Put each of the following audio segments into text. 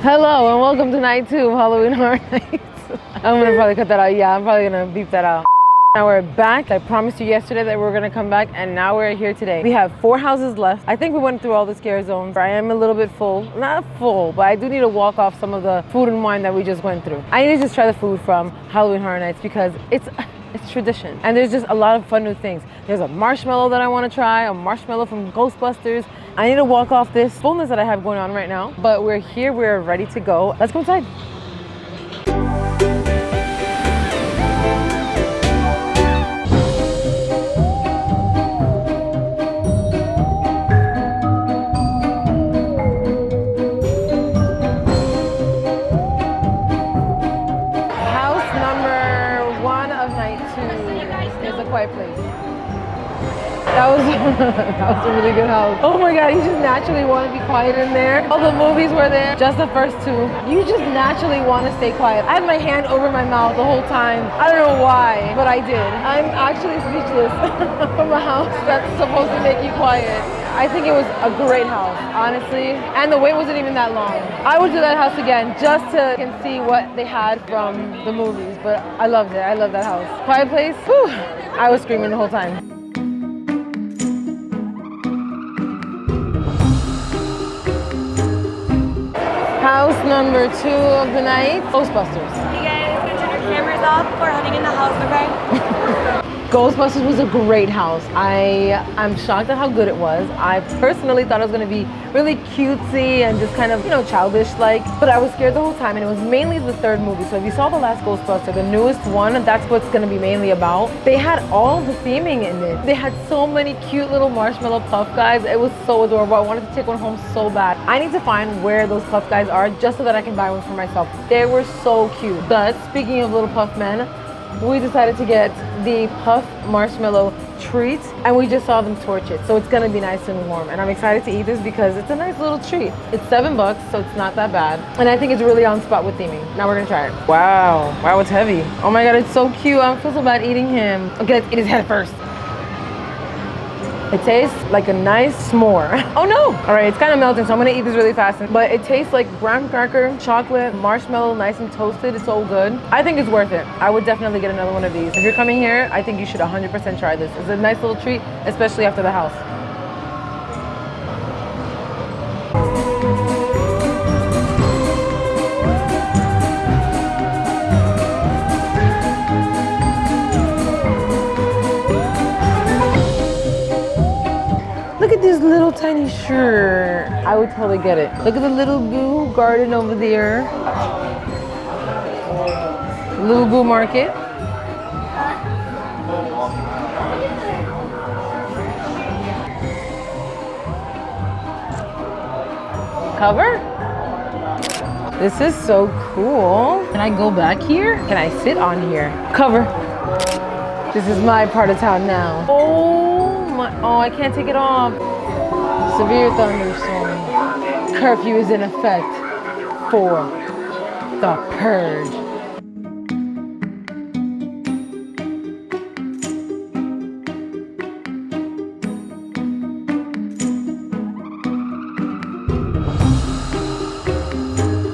Hello and welcome to night 2 of Halloween Horror Nights. I'm gonna probably cut that out. Yeah, I'm probably gonna beep that out. Now we're back. I promised you yesterday that we were gonna come back, and now we're here today. We have 4 houses left. I think we went through all the scare zones. I am a little bit full. Not full, but I do need to walk off some of the food and wine that we just went through. I need to just try the food from Halloween Horror Nights because it's tradition. And there's just a lot of fun new things. There's a marshmallow that I want to try, a marshmallow from Ghostbusters. I need to walk off this fullness that I have going on right now. But we're here, we're ready to go. Let's go inside. Quiet Place. That was a really good house. Oh my god, you just naturally want to be quiet in there. All the movies were there, just the first 2. You just naturally want to stay quiet. I had my hand over my mouth the whole time. I don't know why, but I did. I'm actually speechless from a house that's supposed to make you quiet. I think it was a great house, honestly. And the wait wasn't even that long. I would do that house again just to see what they had from the movies, but I loved it. I love that house. Quiet Place, whew, I was screaming the whole time. House number 2 of the night, Ghostbusters. You guys can turn your cameras off before heading in the house, okay? Ghostbusters was a great house. I'm shocked at how good it was. I personally thought it was gonna be really cutesy and just kind of, you know, childish like, but I was scared the whole time, and it was mainly the 3rd movie. So if you saw the last Ghostbuster, the newest one, that's what's gonna be mainly about. They had all the theming in it. They had so many cute little marshmallow puff guys. It was so adorable. I wanted to take one home so bad. I need to find where those puff guys are just so that I can buy one for myself. They were so cute. But speaking of little puff men, we decided to get the puff marshmallow treat, and we just saw them torch it. So it's gonna be nice and warm, and I'm excited to eat this because it's a nice little treat. It's $7, so it's not that bad. And I think it's really on spot with theming. Now we're gonna try it. Wow, wow, it's heavy. Oh my god, it's so cute. I feel so bad eating him. Okay, let's eat his head first. It tastes like a nice s'more. Oh no! All right, it's kind of melting, so I'm gonna eat this really fast. But it tastes like graham cracker, chocolate, marshmallow, nice and toasted. It's so good. I think it's worth it. I would definitely get another one of these. If you're coming here, I think you should 100% try this. It's a nice little treat, especially after the house. Look at this little tiny shirt. I would totally get it. Look at the little Goo garden over there. Little Goo Market. Cover? This is so cool. Can I go back here? Can I sit on here? Cover. This is my part of town now. Oh, I can't take it off. Severe thunderstorm. Curfew is in effect for the purge.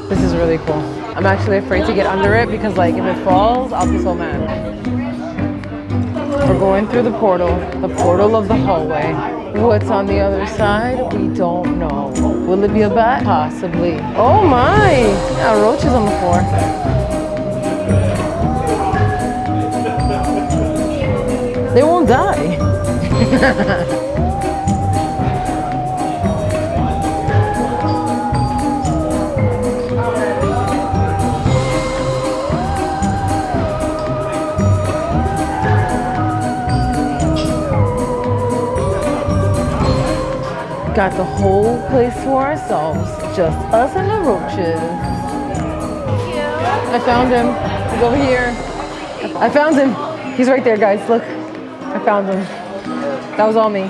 This is really cool. I'm actually afraid to get under it because, like, if it falls, I'll be so mad. We're going through the portal of the hallway. What's on the other side? We don't know. Will it be a bat? Possibly. Oh my! Yeah, roaches on the floor. They won't die. Got the whole place to ourselves, just us and the roaches. Thank you. I found him. He's over here. I found him. He's right there, guys. Look. I found him. That was all me.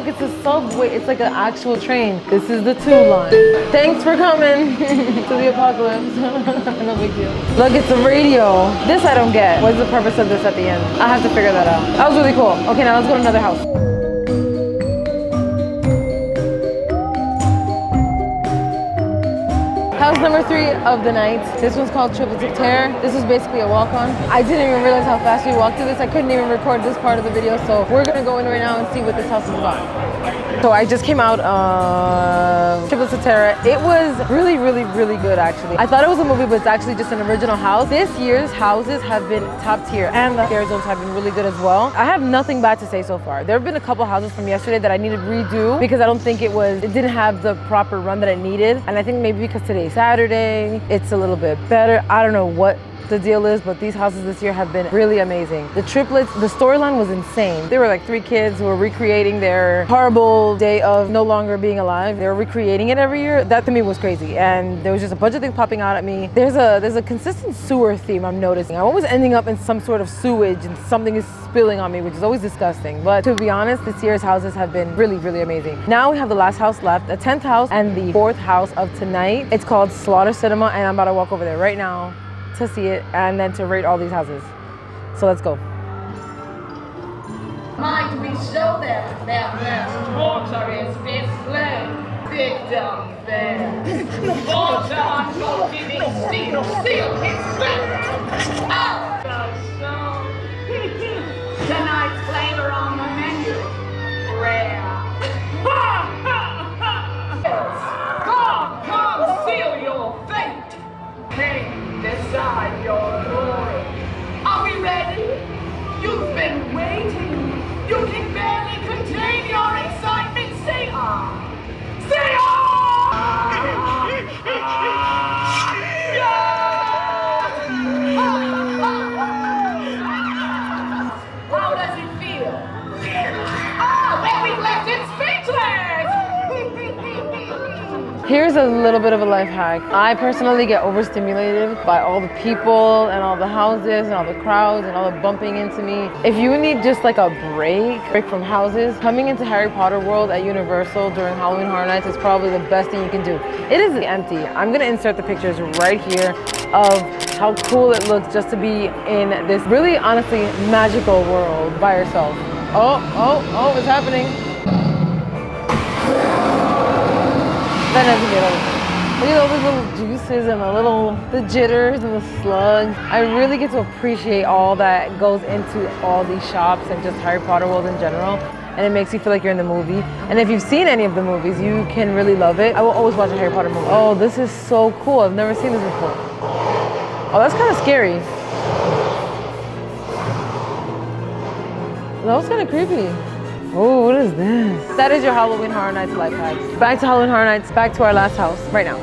It's a subway. It's like an actual train. This is the 2 line. Thanks for coming to the apocalypse. No big deal. Look, it's a radio. This I don't get. What's the purpose of this at the end? I have to figure that out. That was really cool. Okay, now let's go to another house. number 3 of the night. This one's called Triplets of Terror. This is basically a walk-on. I didn't even realize how fast we walked through this. I couldn't even record this part of the video, so we're gonna go in right now and see what this house is about. So I just came out of Triplets of Terror. It was really, really, really good actually. I thought it was a movie, but it's actually just an original house. This year's houses have been top tier, and the scare zones have been really good as well. I have nothing bad to say so far. There have been a couple houses from yesterday that I needed to redo because I don't think it didn't have the proper run that it needed. And I think maybe because today's Saturday, it's a little bit better. I don't know what the deal is, but these houses this year have been really amazing. The triplets, the storyline was insane. There were like 3 kids who were recreating their horrible day of no longer being alive. They were recreating it every year. That to me was crazy. And there was just a bunch of things popping out at me. There's a consistent sewer theme I'm noticing. I'm always ending up in some sort of sewage and something is spilling on me, which is always disgusting. But to be honest, this year's houses have been really, really amazing. Now we have the last house left, the 10th house and the 4th house of tonight. It's called Slaughter Cinema, and I'm about to walk over there right now to see it and then to rate all these houses. So let's go. Might we show them that last torture is displayed? Victim fair. Water uncultivated steel, seal his fate. Oh, so tonight's flavor on the menu, rare. Come, seal your fate. Hey, decide your glory. Are we ready? You've been waiting. You can barely contain your excitement. Say ah. Say ah! How does it feel? Oh, well, we left it speechless! Here's a little bit of a life hack. I personally get overstimulated by all the people and all the houses and all the crowds and all the bumping into me. If you need just like a break from houses, coming into Harry Potter World at Universal during Halloween Horror Nights is probably the best thing you can do. It is empty. I'm gonna insert the pictures right here of how cool it looks just to be in this really honestly magical world by yourself. Oh, it's happening. That doesn't get over. Look at all these little juices and the jitters and the slugs. I really get to appreciate all that goes into all these shops and just Harry Potter World in general. And it makes you feel like you're in the movie. And if you've seen any of the movies, you can really love it. I will always watch a Harry Potter movie. Oh, this is so cool. I've never seen this before. Oh, that's kind of scary. That was kind of creepy. Oh, what is this? That is your Halloween Horror Nights life hack. Back to Halloween Horror Nights, back to our last house right now.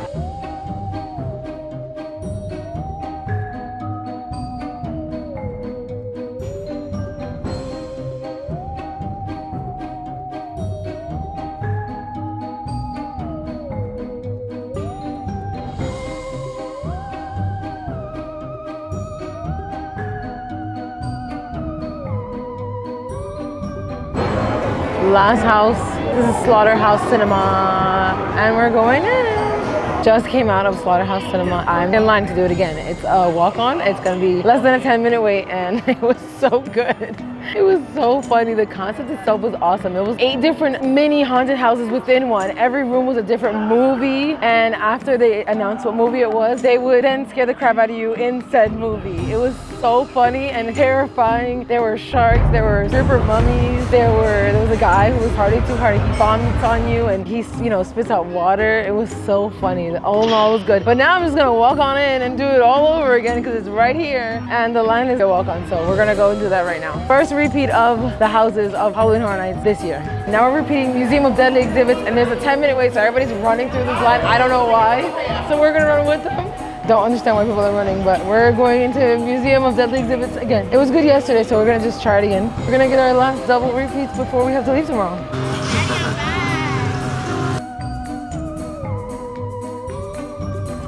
Last house, this is Slaughterhouse Cinema, and we're going in. Just came out of Slaughterhouse Cinema. I'm in line to do it again. It's a walk-on. It's gonna be less than a 10-minute wait, and it was so good. It was so funny. The concept itself was awesome. It was 8 different mini haunted houses within one. Every room was a different movie, and after they announced what movie it was, they would then scare the crap out of you in said movie. It was so funny and terrifying. There were sharks, there were stripper mummies, there was a guy who was partying too hard. He vomits on you and he, spits out water. It was so funny. All in all, it was good. But now I'm just gonna walk on in and do it all over again because it's right here, and the line is to walk on. So we're gonna go and do that right now. First repeat of the houses of Halloween Horror Nights this year. Now we're repeating Museum of Deadly Exhibits, and there's a 10-minute wait, so everybody's running through this line. I don't know why. So we're gonna run with them. Don't understand why people are running, but we're going into Museum of Deadly Exhibits again. It was good yesterday, so we're gonna just try it again. We're gonna get our last double repeats before we have to leave tomorrow.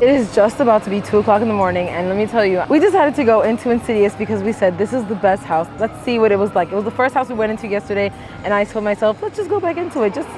It is just about to be 2 o'clock in the morning, and let me tell you, we decided to go into Insidious because we said this is the best house. Let's see what it was like. It was the first house we went into yesterday, and I told myself, let's just go back into it. Just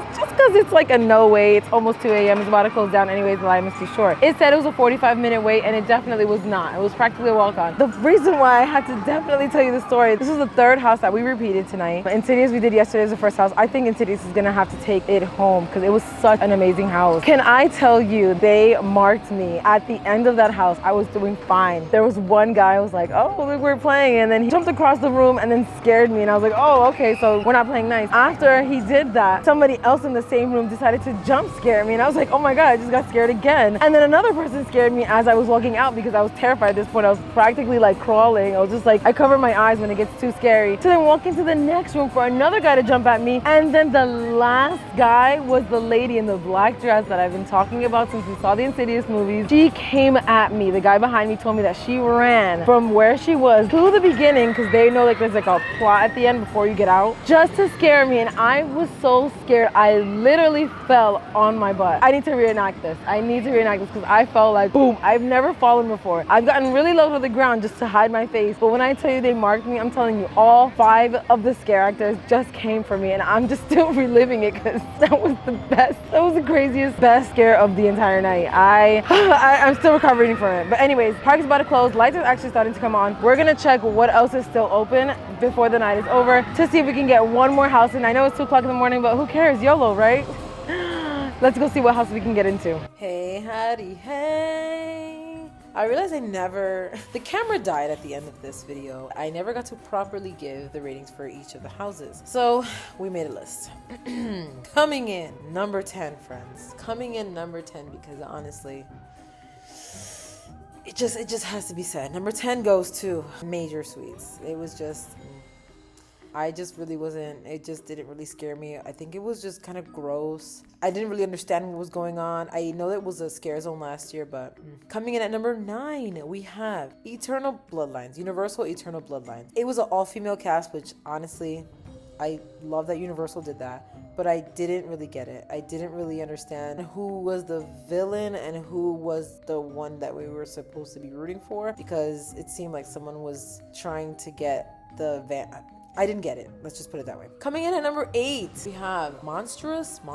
because it's like a no wait. It's almost 2 a.m. It's about to close down anyways. The line is too short. It said it was a 45-minute wait, and it definitely was not. It was practically a walk-on. The reason why I had to definitely tell you the story, this was the third house that we repeated tonight. Insidious we did yesterday is the first house. I think Insidious is gonna have to take it home because it was such an amazing house. Can I tell you, they marked me. At the end of that house, I was doing fine. There was one guy who was like, oh, look, we're playing. And then he jumped across the room and then scared me. And I was like, oh, okay, so we're not playing nice. After he did that, somebody else in the same room decided to jump scare me. And I was like, oh my God, I just got scared again. And then another person scared me as I was walking out because I was terrified at this point. I was practically like crawling. I was just like, I cover my eyes when it gets too scary. So then walk into the next room for another guy to jump at me. And then the last guy was the lady in the black dress that I've been talking about since we saw the Insidious movies. She came at me. The guy behind me told me that she ran from where she was to the beginning because they know like there's like a plot at the end before you get out, just to scare me. And I was so scared. I literally fell on my butt. I need to reenact this. I need to reenact this because I felt like boom. I've never fallen before. I've gotten really low to the ground just to hide my face. But when I tell you they marked me, I'm telling you, all 5 of the scare actors just came for me, and I'm just still reliving it because that was the best. That was the craziest, best scare of the entire night. I'm still recovering from it. But anyways, park is about to close. Lights are actually starting to come on. We're gonna check what else is still open before the night is over to see if we can get one more house. And I know it's 2 o'clock in the morning, but who cares? YOLO, right? Let's go see what house we can get into. Hey, howdy, hey. I realized the camera died at the end of this video. I never got to properly give the ratings for each of the houses. So we made a list. Coming in number 10, friends. Coming in number 10 because honestly, it just has to be said. Number 10 goes to Major Suites. It was just, I just really wasn't, it just didn't really scare me. I think it was just kind of gross. I didn't really understand what was going on. I know it was a scare zone last year, but coming in at number 9, we have Eternal Bloodlines, Universal Eternal Bloodlines. It was an all-female cast, which honestly, I love that Universal did that, but I didn't really get it. I didn't really understand who was the villain and who was the one that we were supposed to be rooting for, because it seemed like someone was trying to get the I didn't get it. Let's just put it that way. Coming in at number 8, we have Monsters in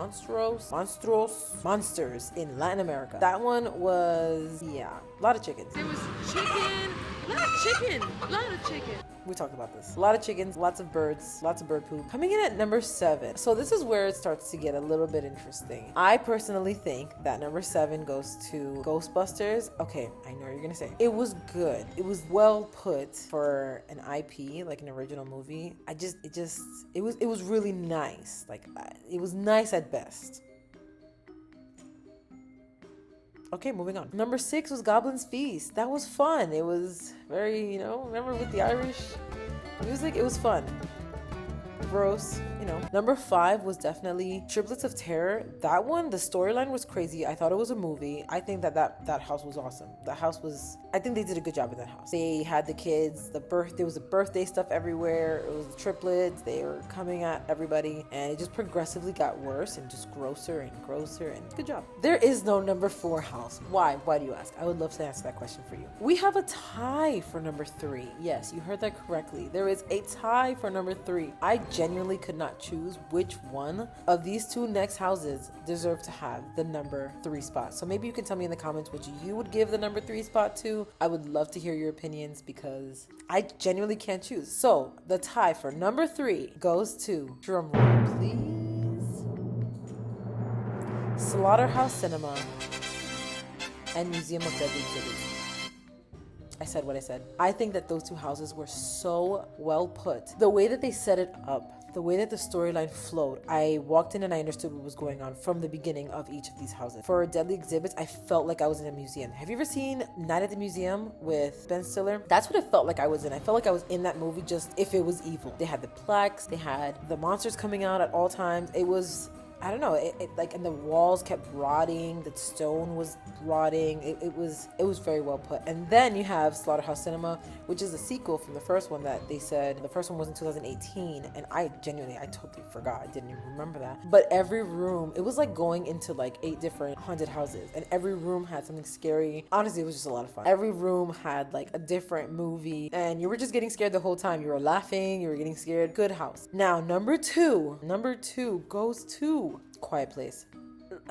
Latin America. That one was, yeah, a lot of chickens. There was chicken, a lot of chicken. We talked about this. A lot of chickens, lots of birds, lots of bird poop. Coming in at number 7. So this is where it starts to get a little bit interesting. I personally think that number 7 goes to Ghostbusters. Okay, I know what you're gonna say. It was good. It was well put for an IP, like an original movie. It was really nice. Like, it was nice at best. Okay, moving on. Number 6 was Goblin's Feast. That was fun. It was very, remember with the Irish music? It was fun. Gross, Number 5 was definitely Triplets of Terror. That one, the storyline was crazy. I thought it was a movie. I think that house was awesome. I think they did a good job in that house. They had the kids, there was a birthday stuff everywhere. It was the triplets. They were coming at everybody, and it just progressively got worse and just grosser and grosser, and good job. There is no number 4 house. Why? Why do you ask? I would love to answer that question for you. We have a tie for number 3. Yes, you heard that correctly. There is a tie for number 3. I genuinely could not choose which one of these 2 next houses deserve to have the number 3 spot. So maybe you can tell me in the comments which you would give the number 3 spot to. I would love to hear your opinions because I genuinely can't choose. So the tie for number 3 goes to, drum roll please, Slaughterhouse Cinema and Museum of Deadly Exhibits. I said what I said. I think that those 2 houses were so well put. The way that they set it up, the way that the storyline flowed, I walked in and I understood what was going on from the beginning of each of these houses. For Deadly Exhibits, I felt like I was in a museum. Have you ever seen Night at the Museum with Ben Stiller? That's what it felt like I was in. I felt like I was in that movie just if it was evil. They had the plaques, they had the monsters coming out at all times. It was, I don't know, and the walls kept rotting, the stone was rotting. It was very well put. And then you have Slaughterhouse Cinema, which is a sequel from the first one that they said, the first one was in 2018, and I totally forgot. I didn't even remember that. But every room, it was like going into like 8 different haunted houses, and every room had something scary. Honestly, it was just a lot of fun. Every room had like a different movie, and you were just getting scared the whole time. You were laughing, you were getting scared. Good house. Now, number two goes to Quiet Place.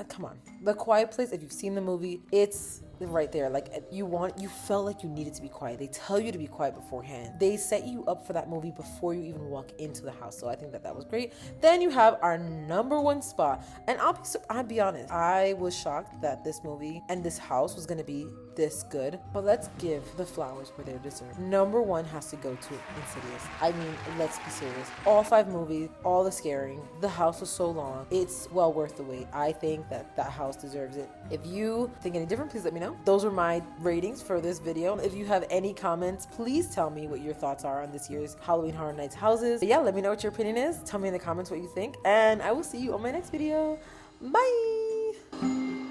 Come on. The Quiet Place, if you've seen the movie, it's right there. Like you felt like you needed to be quiet. They tell you to be quiet beforehand. They set you up for that movie before you even walk into the house. So I think that was great. Then you have our number one spot. And I'll be honest, I was shocked that this movie and this house was gonna be this good. But let's give the flowers where they're deserved. Number one has to go to Insidious. I mean, let's be serious. All 5 movies, all the scaring. The house was so long. It's well worth the wait. I think that house deserves it. If you think any different, please let me know. Those are my ratings for this video. If you have any comments, please tell me what your thoughts are on this year's Halloween Horror Nights houses. But yeah, let me know what your opinion is. Tell me in the comments what you think, and I will see you on my next video. Bye.